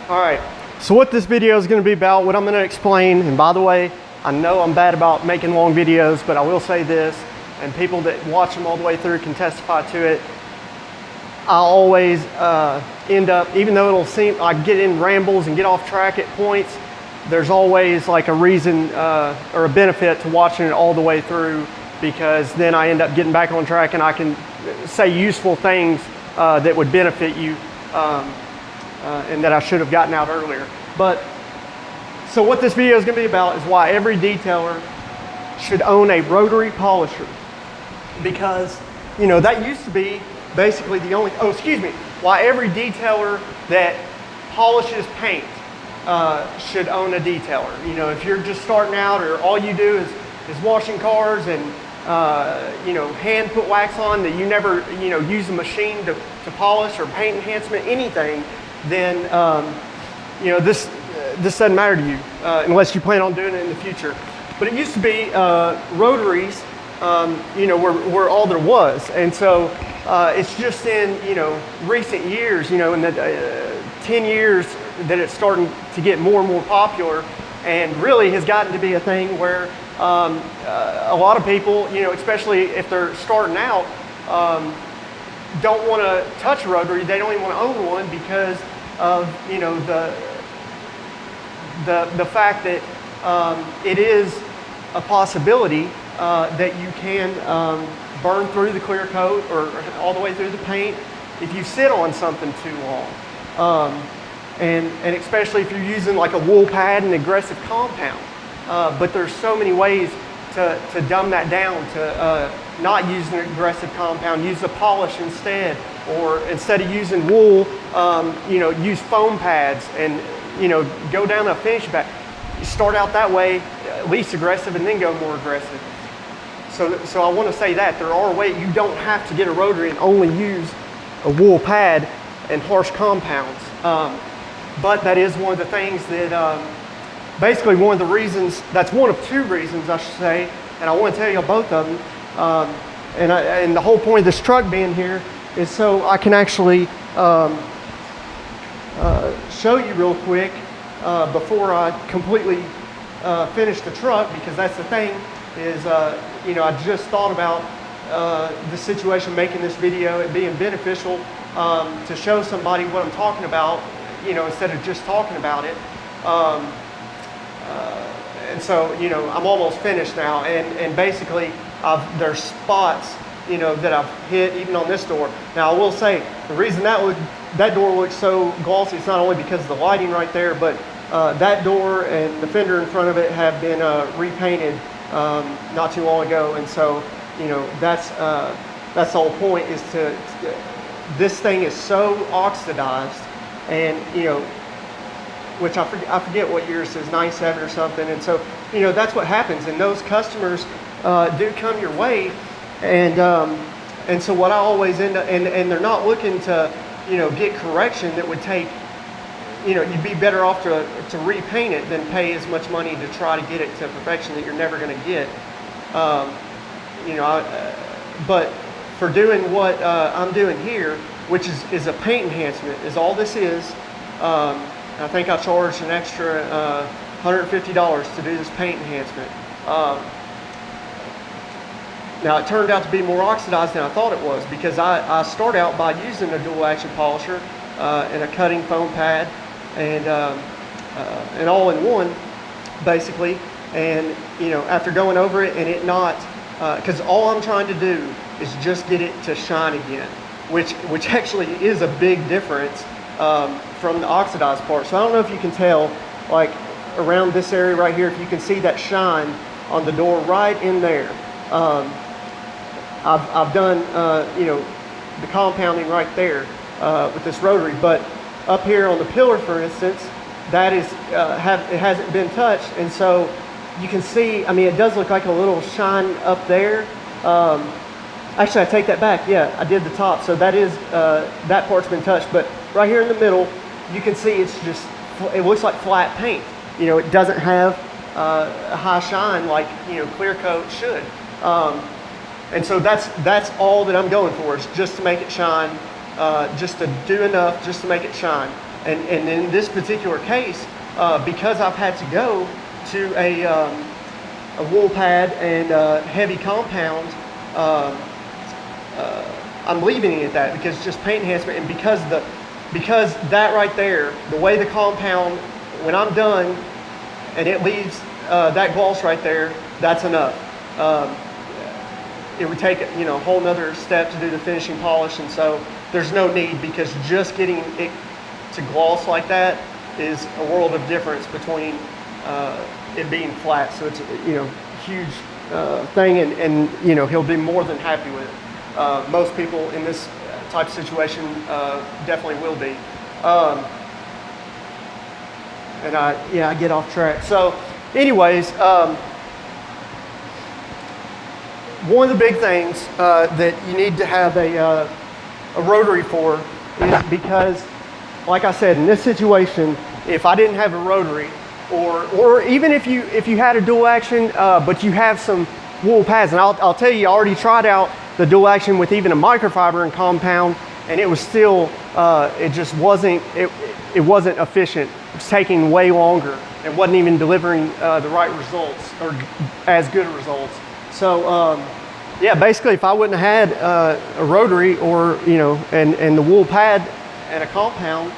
All right, so what this video is going to be about, what I'm going to explain, and by the way, I know I'm bad about making long videos, but I will say this, and people that watch them all the way through can testify to it. I always end up, even though it'll seem I get in rambles and get off track at points, there's always like a reason or a benefit to watching it all the way through, because then I end up getting back on track and I can say useful things that would benefit you and that I should have gotten out earlier. But so what this video is going to be about is why every detailer should own a rotary polisher, because you know that used to be basically the only, why every detailer that polishes paint should own a detailer. You know, if you're just starting out or all you do is washing cars and you know, hand put wax on, that you never, you know, use a machine to polish or paint enhancement, anything, then you know, this doesn't matter to you unless you plan on doing it in the future. But it used to be rotaries, you know, were all there was, and so it's just in, you know, recent years, you know, in the 10 years that it's starting to get more and more popular, and really has gotten to be a thing where a lot of people, you know, especially if they're starting out, don't want to touch a rotary. They don't even want to own one because of, you know, the fact that it is a possibility that you can burn through the clear coat or all the way through the paint if you sit on something too long, and especially if you're using like a wool pad and aggressive compound. But there's so many ways to dumb that down, to not use an aggressive compound, use a polish instead, or instead of using wool, you know, use foam pads and, you know, go down a finish back. You start out that way, least aggressive, and then go more aggressive. So I want to say that there are ways. You don't have to get a rotary and only use a wool pad and harsh compounds. But that is one of the things that, basically one of the reasons, that's one of two reasons I should say, and I want to tell you both of them. And the whole point of this truck being here is so I can actually show you real quick before I completely finish the truck, because that's the thing is, you know, I just thought about the situation, making this video, it being beneficial to show somebody what I'm talking about, you know, instead of just talking about it. And so, you know, I'm almost finished now, and basically there's spots, you know, that I've hit even on this door. Now I will say the reason that door looks so glossy, it's not only because of the lighting right there, but that door and the fender in front of it have been repainted not too long ago, and so, you know, that's the whole point, is to this thing is so oxidized, and, you know, which I forget what year it says, 97 or something, and so, you know, that's what happens, and those customers do come your way, and so what I always end up, and they're not looking to, you know, get correction that would take, you know, you'd be better off to repaint it than pay as much money to try to get it to perfection that you're never going to get. You know, but for doing what I'm doing here, which is a paint enhancement, is all this is. I think I charged an extra $150 to do this paint enhancement. Now it turned out to be more oxidized than I thought it was, because I start out by using a dual action polisher and a cutting foam pad and all in one, basically. And, you know, after going over it and it not, because all I'm trying to do is just get it to shine again, which actually is a big difference from the oxidized part. So I don't know if you can tell, like around this area right here, if you can see that shine on the door right in there. I've done, you know, the compounding right there with this rotary, but up here on the pillar, for instance, that is it hasn't been touched, and so you can see, I mean, it does look like a little shine up there. Actually, I take that back. Yeah, I did the top, so that is that part's been touched, but right here in the middle, you can see it's just, it looks like flat paint. You know, it doesn't have a high shine like, you know, clear coat should. And so that's all that I'm going for, is just to make it shine, just to do enough just to make it shine. And in this particular case, because I've had to go to a wool pad and heavy compound, I'm leaving it at that because it's just paint enhancement, and because that right there, the way the compound, when I'm done and it leaves that gloss right there, that's enough. It would take a whole nother step to do the finishing polish, and so there's no need, because just getting it to gloss like that is a world of difference between it being flat. So it's huge thing, and he'll be more than happy with it. Most people in this type of situation definitely will be. And I get off track. So anyways, one of the big things that you need to have a rotary for is because, like I said, in this situation, if I didn't have a rotary, or even if you had a dual action, but you have some wool pads, and I'll tell you, I already tried out the dual action with even a microfiber and compound, and it was still, it just wasn't, it wasn't efficient. It was taking way longer and wasn't even delivering the right results, or as good results. So yeah, basically, if I wouldn't have had a rotary, or and the wool pad and a compound,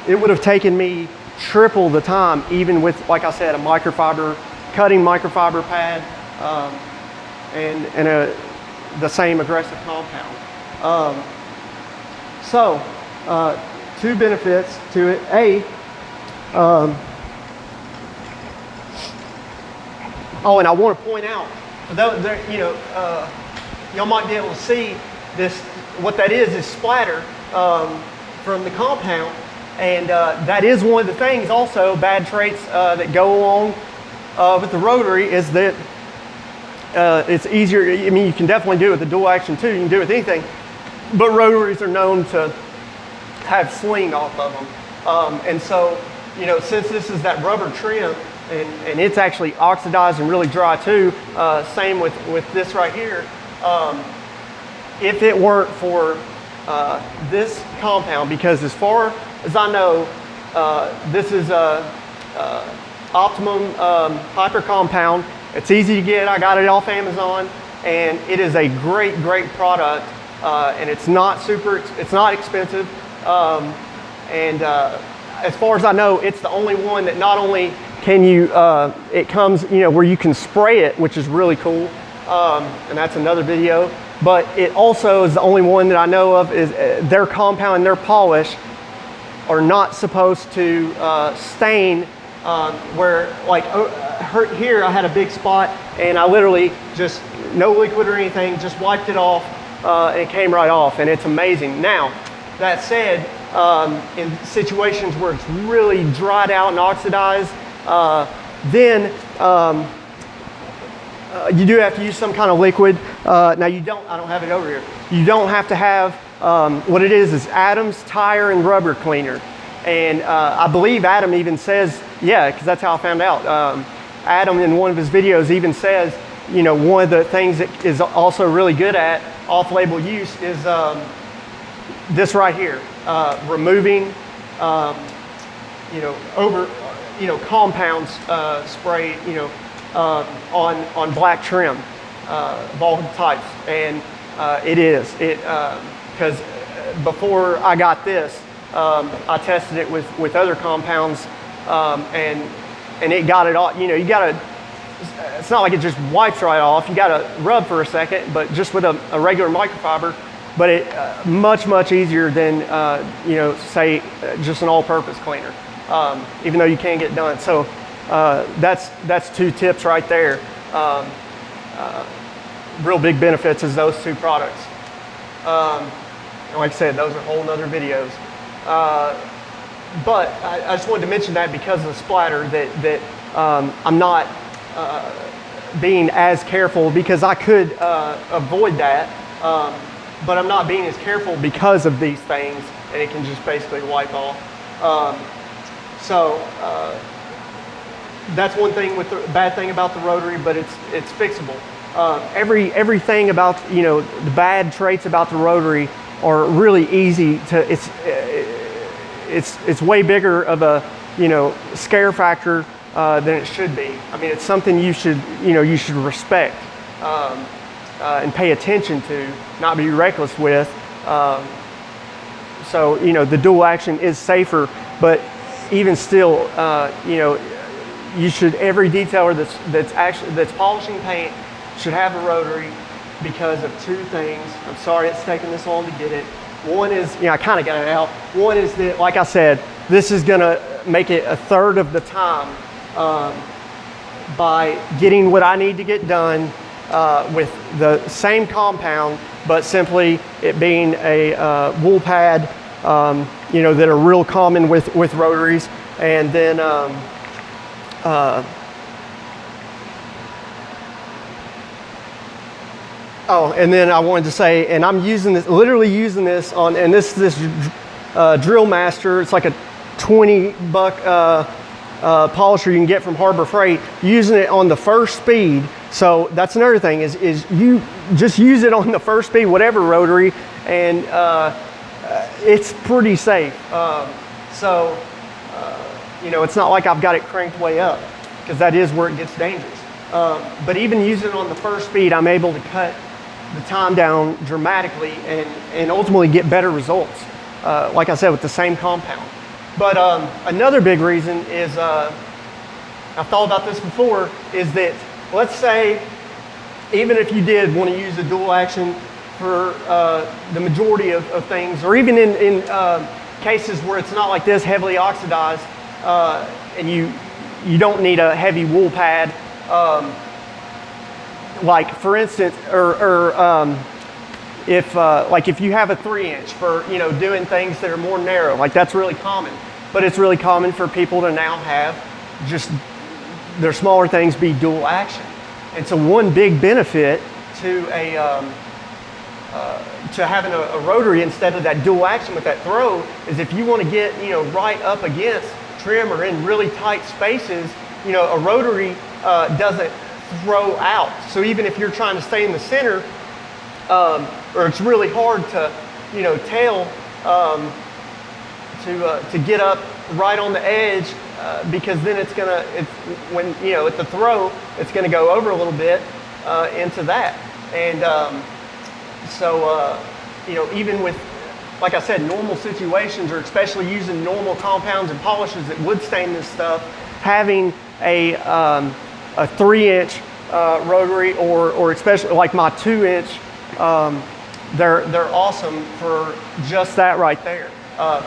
it would have taken me triple the time, even with, like I said, a microfiber, cutting microfiber pad, and the same aggressive compound. So two benefits to it. Oh, and I want to point out, though, y'all might be able to see this. What that is splatter from the compound, and that is one of the things. Also, bad traits that go along with the rotary is that it's easier. I mean, you can definitely do it with the dual action too. You can do it with anything, but rotaries are known to have sling off of them, and so since this is that rubber trim. And it's actually oxidized and really dry too. Same with this right here. If it weren't for this compound, because as far as I know, this is a Optimum Hyper compound. It's easy to get. I got it off Amazon, and it is a great product. And it's not expensive. And as far as I know, it's the only one that not only can you, it comes, where you can spray it, which is really cool, and that's another video. But it also is the only one that I know of is their compound and their polish are not supposed to stain. Where, like, here I had a big spot, and I literally just, no liquid or anything, just wiped it off, and it came right off, and it's amazing. Now, that said, in situations where it's really dried out and oxidized, then you do have to use some kind of liquid. Now I don't have it over here. You don't have to have, what it is Adam's tire and rubber cleaner. And I believe Adam even says, yeah, because that's how I found out. Adam in one of his videos even says, one of the things that is also really good at off-label use is this right here, removing, compounds sprayed, on black trim of all types, and because before I got this, I tested it with other compounds, and it got it all. You gotta. It's not like it just wipes right off. You gotta rub for a second, but just with a regular microfiber. But it much easier than say just an all-purpose cleaner. Even though you can get done. So that's two tips right there. Real big benefits is those two products. And like I said, those are whole nother videos. But I just wanted to mention that because of the splatter that I'm not being as careful, because I could avoid that. But I'm not being as careful because of these things, and it can just basically wipe off. So that's one thing with the bad thing about the rotary, but it's fixable. Everything about the bad traits about the rotary are really easy to. it's way bigger of a, scare factor than it should be. I mean, it's something you should respect and pay attention to, not be reckless with. So, the dual action is safer, but even still, you should, every detailer that's polishing paint should have a rotary because of two things. I'm sorry it's taking this long to get it. One is, I kind of got it out. One is that, like I said, this is gonna make it a third of the time by getting what I need to get done with the same compound, but simply it being a wool pad, that are real common with rotaries. And then and then I wanted to say, and I'm using this, literally using this on, and this Drill Master. It's like a $20 polisher you can get from Harbor Freight. Using it on the first speed. So that's another thing is you just use it on the first speed, whatever rotary, and it's pretty safe. It's not like I've got it cranked way up, because that is where it gets dangerous. But even using it on the first speed, I'm able to cut the time down dramatically and ultimately get better results, like I said, with the same compound. But another big reason is, I've thought about this before, is that, let's say, even if you did want to use a dual action for the majority of things, or even in cases where it's not like this, heavily oxidized, and you don't need a heavy wool pad, like for instance, if you have a 3-inch for doing things that are more narrow, like that's really common. But it's really common for people to now have just their smaller things be dual action. And so one big benefit to having a rotary instead of that dual action with that throw is if you want to get right up against trim or in really tight spaces, a rotary doesn't throw out. So even if you're trying to stay in the center, or it's really hard to tail to get up right on the edge, because then at the throw, it's gonna go over a little bit into that. And even with, like I said, normal situations, or especially using normal compounds and polishes that would stain this stuff, having a 3-inch rotary, or especially like my 2-inch, they're awesome for just that right there,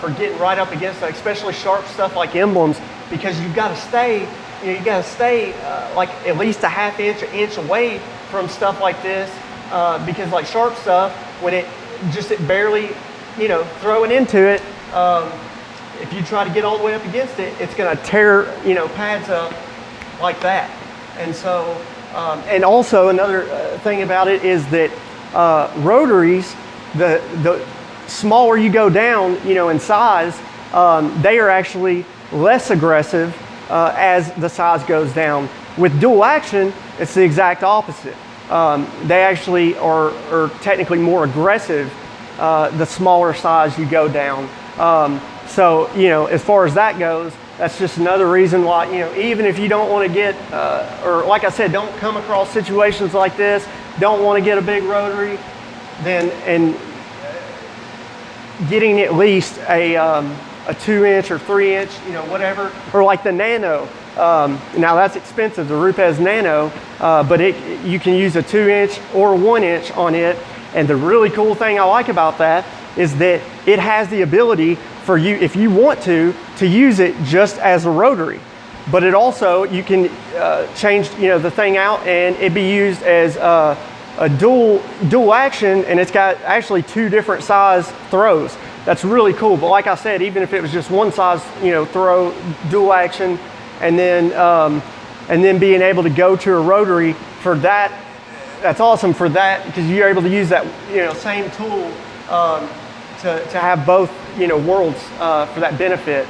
for getting right up against that, especially sharp stuff like emblems, because you've got to stay, like at least a ½ inch, an inch away from stuff like this, because like sharp stuff, when it barely, throwing into it, if you try to get all the way up against it, it's going to tear, pads up like that. And so, and also another thing about it is that rotaries, the smaller you go down, in size, they are actually less aggressive as the size goes down. With dual action, it's the exact opposite. They actually are technically more aggressive the smaller size you go down. So, as far as that goes, that's just another reason why, even if you don't want to get, or like I said, don't come across situations like this, don't want to get a big rotary, then, and getting at least a 2-inch or 3-inch, whatever, or like the Nano. Now that's expensive, the Rupes Nano, but you can use a 2-inch or 1-inch on it. And the really cool thing I like about that is that it has the ability for you, if you want to use it just as a rotary. But it also, you can change the thing out and it be used as a dual action, and it's got actually 2 different size throws. That's really cool. But like I said, even if it was just one size throw, dual action, and then being able to go to a rotary for that, that's awesome for that, because you're able to use that same tool to have both worlds for that benefit.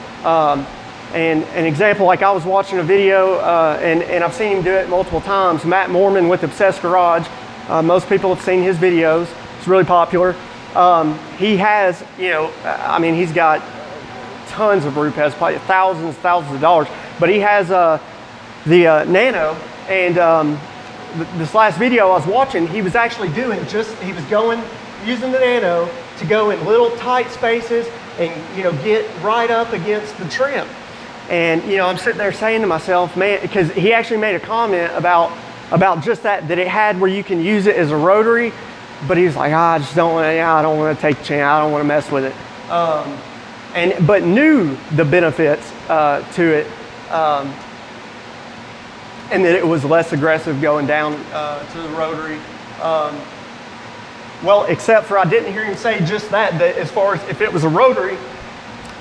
And an example, like I was watching a video, and I've seen him do it multiple times. Matt Mormon with Obsessed Garage. Most people have seen his videos. It's really popular. He has, he's got tons of brute pads, probably thousands of dollars. But he has the Nano, and this last video I was watching, he was actually doing he was using the Nano to go in little tight spaces and, you know, get right up against the trim. And, you know, I'm sitting there saying to myself, man, because he actually made a comment about just that it had where you can use it as a rotary, but he's like, I don't want to take a chance, I don't want to mess with it. But knew the benefits to it, and that it was less aggressive going down to the rotary. Well, except for I didn't hear him say just that as far as if it was a rotary,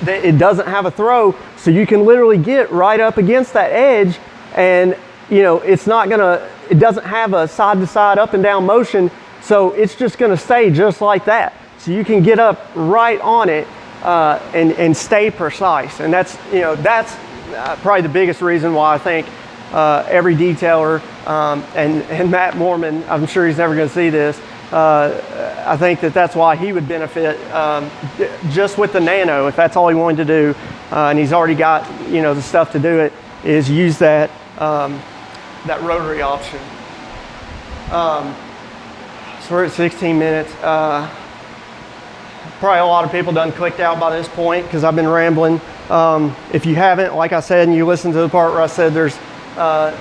that it doesn't have a throw, so you can literally get right up against that edge, and you know, it doesn't have a side to side up and down motion, so it's just gonna stay just like that. So you can get up right on it and stay precise. And that's probably the biggest reason why I think every detailer, and Matt Mormon, I'm sure he's never gonna see this, I think that's why he would benefit just with the Nano, if that's all he wanted to do, and he's already got, you know, the stuff to do it, is use that rotary option. So we're at 16 minutes. Probably a lot of people done clicked out by this point because I've been rambling. If you haven't, like I said, and you listened to the part where I said there's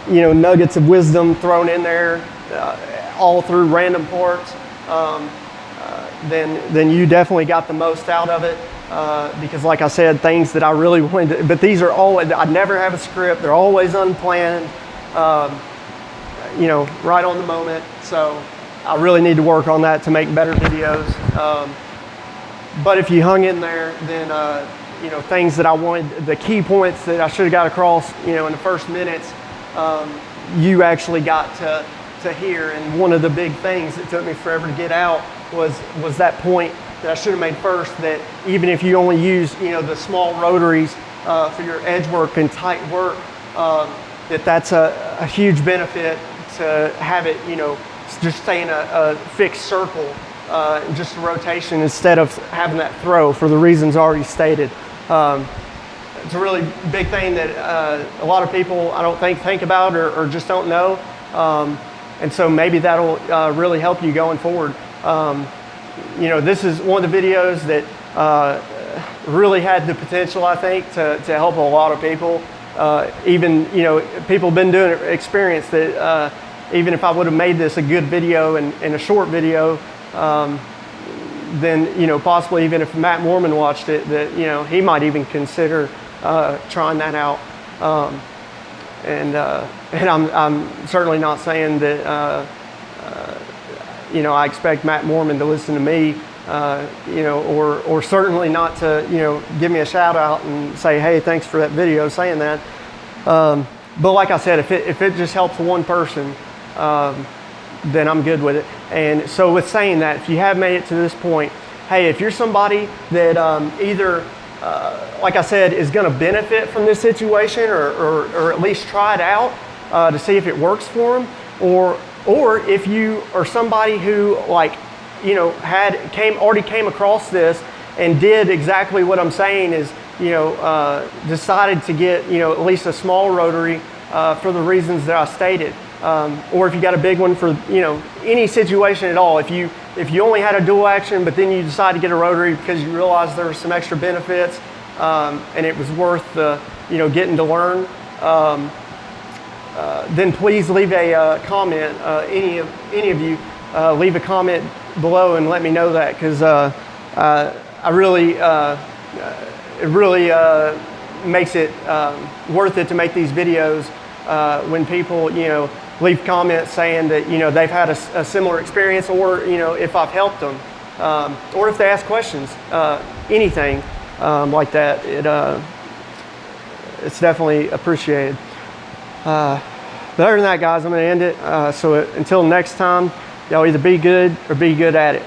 you know, nuggets of wisdom thrown in there all through random parts, then you definitely got the most out of it, because like I said, things that I really wanted to, but these are always, I never have a script, they're always unplanned, you know, right on the moment. So I really need to work on that to make better videos. But if you hung in there, then you know, things that I wanted, the key points that I should have got across, you know, in the first minutes, you actually got to hear. And one of the big things that took me forever to get out was that point that I should have made first, that even if you only use, you know, the small rotaries for your edge work and tight work, that's a huge benefit to have it, you know, just stay in a fixed circle, just a rotation, instead of having that throw for the reasons already stated. It's a really big thing that a lot of people, I don't think about or just don't know. And so maybe that'll really help you going forward. You know, this is one of the videos that really had the potential, I think, to help a lot of people. Even, you know, people have been doing experience that even if I would have made this a good video and a short video, then, you know, possibly even if Matt Mormon watched it, that, you know, he might even consider trying that out. And I'm certainly not saying that, you know, I expect Matt Mormon to listen to me, you know, or certainly not to, you know, give me a shout out and say, hey, thanks for that video saying that. But like I said, if it just helps one person, then I'm good with it. And so with saying that, if you have made it to this point, hey, if you're somebody that either, like I said, is going to benefit from this situation, or at least try it out to see if it works for them, or if you are somebody who, like, you know, already came across this and did exactly what I'm saying, is, you know, decided to get, you know, at least a small rotary for the reasons that I stated. Or if you got a big one for, you know, any situation at all. If you only had a dual action, but then you decide to get a rotary because you realized there were some extra benefits, and it was worth the, you know, getting to learn, then please leave a comment. Any of you, leave a comment below and let me know that, because I really, it really makes it worth it to make these videos when people, you know, leave comments saying that, you know, they've had a similar experience, or, you know, if I've helped them, or if they ask questions, anything like that, it's definitely appreciated. But other than that, guys, I'm going to end it. So until next time, y'all either be good or be good at it.